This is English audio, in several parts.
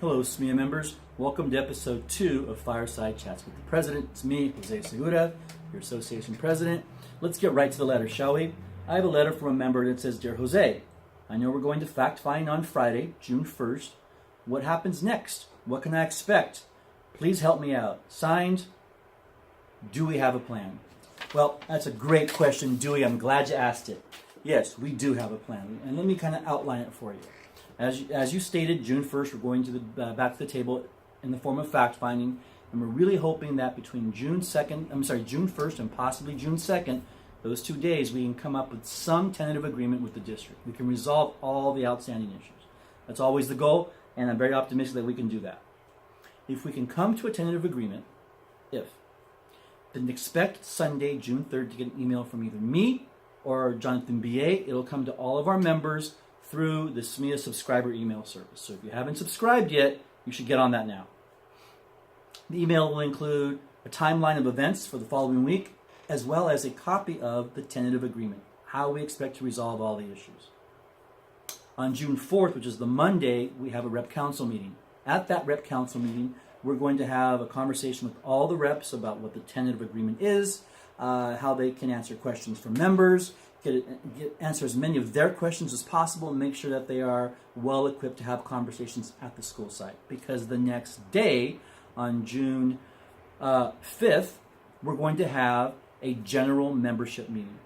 Hello, SMEA members. Welcome to episode 2 of Fireside Chats with the President. It's me, Jose Segura, your association president. Let's get right to the letter, shall we? I have a letter from a member that says, Dear Jose, I know we're going to fact-find on Friday, June 1st. What happens next? What can I expect? Please help me out. Signed, do we have a plan? Well, that's a great question, Dewey. I'm glad you asked it. Yes, we do have a plan. And let me kind of outline it for you. As you stated, June 1st, we're going to back to the table in the form of fact-finding, and we're really hoping that between June 1st and possibly June 2nd, those 2 days, we can come up with some tentative agreement with the district. We can resolve all the outstanding issues. That's always the goal, and I'm very optimistic that we can do that. If we can come to a tentative agreement, then expect Sunday, June 3rd, to get an email from either me or Jonathan B.A. It'll come to all of our members through the SMEA subscriber email service. So if you haven't subscribed yet, you should get on that now. The email will include a timeline of events for the following week, as well as a copy of the tentative agreement, how we expect to resolve all the issues. On June 4th, which is the Monday, we have a rep council meeting. At that rep council meeting, we're going to have a conversation with all the reps about what the tentative agreement is, how they can answer questions from members, answer as many of their questions as possible, and make sure that they are well equipped to have conversations at the school site. Because the next day, on June 5th, we're going to have a general membership meeting.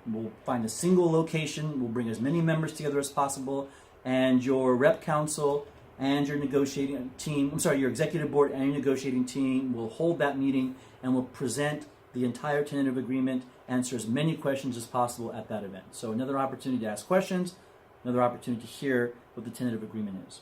We'll find a single location, we'll bring as many members together as possible, and your rep council and your negotiating team, your executive board and your negotiating team will hold that meeting and will present the entire tentative agreement, answer as many questions as possible at that event. So another opportunity to ask questions, another opportunity to hear what the tentative agreement is.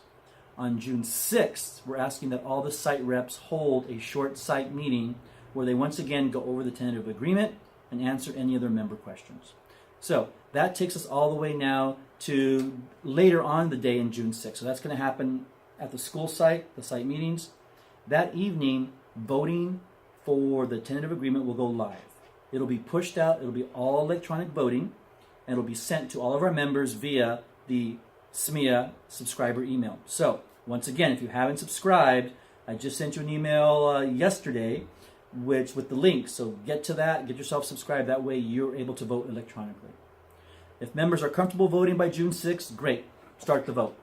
On June 6th, we're asking that all the site reps hold a short site meeting where they once again go over the tentative agreement and answer any other member questions. So that takes us all the way now to later on the day in June 6th. So that's going to happen at the school site, the site meetings. That evening, voting for the tentative agreement will go live. It'll be pushed out, it'll be all electronic voting, and it'll be sent to all of our members via the SMEA subscriber email. So, once again, if you haven't subscribed, I just sent you an email yesterday with the link. So get to that, get yourself subscribed. That way you're able to vote electronically. If members are comfortable voting by June 6th, great, start the vote.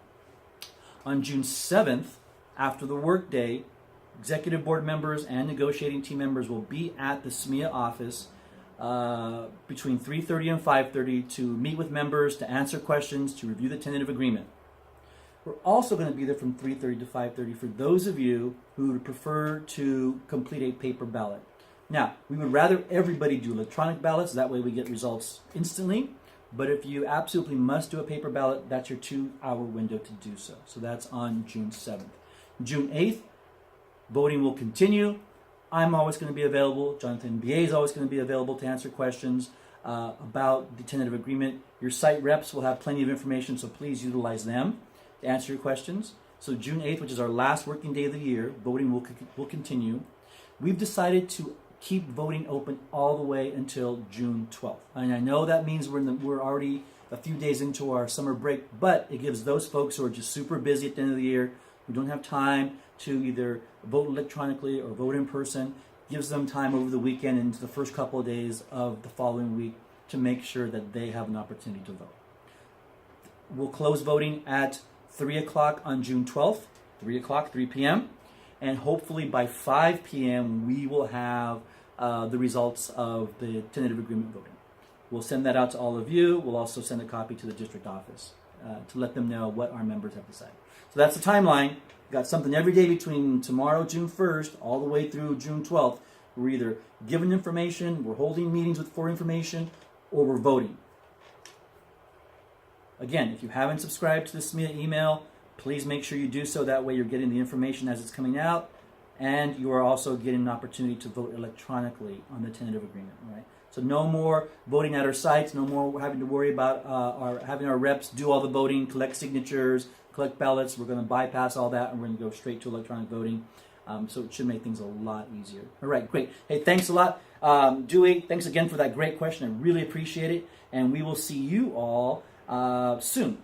On June 7th, after the work day, executive board members and negotiating team members will be at the SMEA office between 3:30 and 5:30 to meet with members, to answer questions, to review the tentative agreement. We're also going to be there from 3:30 to 5:30 for those of you who would prefer to complete a paper ballot. Now, we would rather everybody do electronic ballots, that way we get results instantly. But if you absolutely must do a paper ballot, that's your 2-hour window to do so. So that's on June 7th. June 8th, voting will continue. I'm always going to be available. Jonathan B.A. is always going to be available to answer questions about the tentative agreement. Your site reps will have plenty of information, so please utilize them to answer your questions. So June 8th, which is our last working day of the year, voting will continue. We've decided to keep voting open all the way until June 12th. And I know that means we're already a few days into our summer break, but it gives those folks who are just super busy at the end of the year, who don't have time to either vote electronically or vote in person, gives them time over the weekend and into the first couple of days of the following week to make sure that they have an opportunity to vote. We'll close voting at 3 o'clock on June 12th, 3 p.m., and hopefully by 5 p.m. we will have the results of the tentative agreement voting. We'll send that out to all of you. We'll also send a copy to the district office to let them know what our members have decided. So that's the timeline. We've got something every day between tomorrow, June 1st, all the way through June 12th. We're either giving information, we're holding meetings for information, or we're voting. Again, if you haven't subscribed to the SMEA email, please make sure you do so. That way you're getting the information as it's coming out, and you are also getting an opportunity to vote electronically on the tentative agreement, right? So no more voting at our sites, no more having to worry about having our reps do all the voting, collect signatures, collect ballots. We're going to bypass all that, and we're going to go straight to electronic voting. So it should make things a lot easier. All right, great. Hey, thanks a lot. Dewey, thanks again for that great question. I really appreciate it. And we will see you all soon.